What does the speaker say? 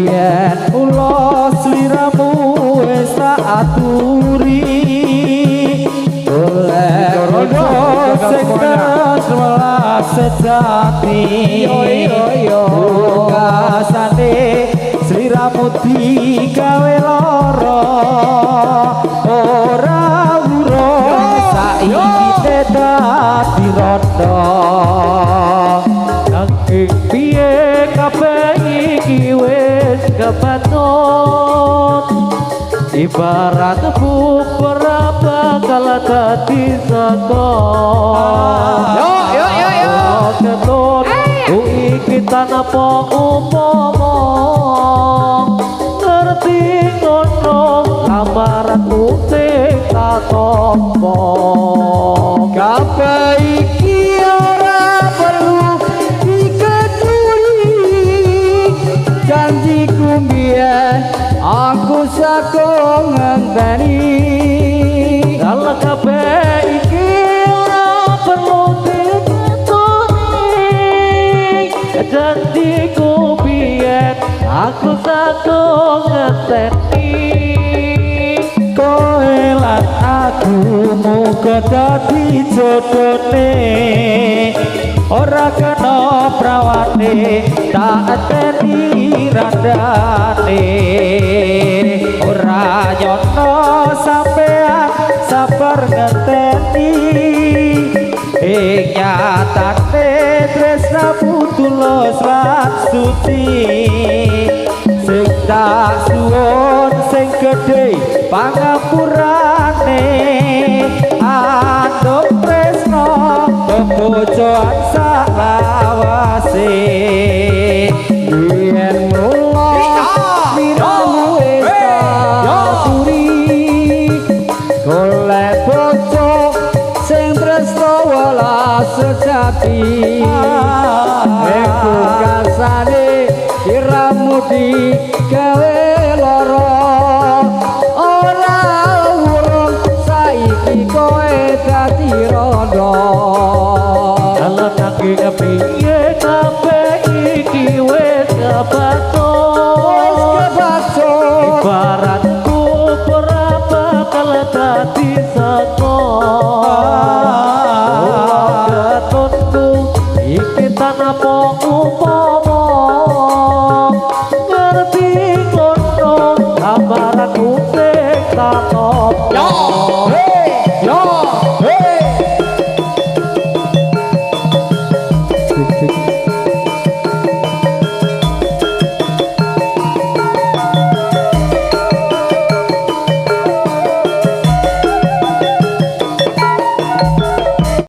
yen kula sliramu wis tak aturi oleh rodo sing kesewelas sejati kasane sliramu digawe lara ora urung saiki dadi rondo nanging piye kabeh iki wis kepaton ibarat bubur bakal dadi sekon yo ketun iki tanpa umpama ngerti ngono amaratku sing katompo kabeh iki ora perlu diketuli janjiku biyen aku sakong ngenteni kalau kabeh iki ora perlu diketuli janjiku biyen aku sakong ngenteni kowe lan aku muga dadi jodone ora kena prawane tak teni randane ora nyono sampean sabar ngenteni nyatane tresnamu tulus lan suci sing tak suwun sing gedhe pangapurane anduk tresno bojoan salawase yen mulo miramu esaturi golek bojo sing tresno welas sejati aku kasane iramu digawe lara ora urung saiki kowe dadi rondo ala nanging piye kabeh iki wis kebaton ibarat kubur bakal dadi sekon ketutku iki tanpa umpama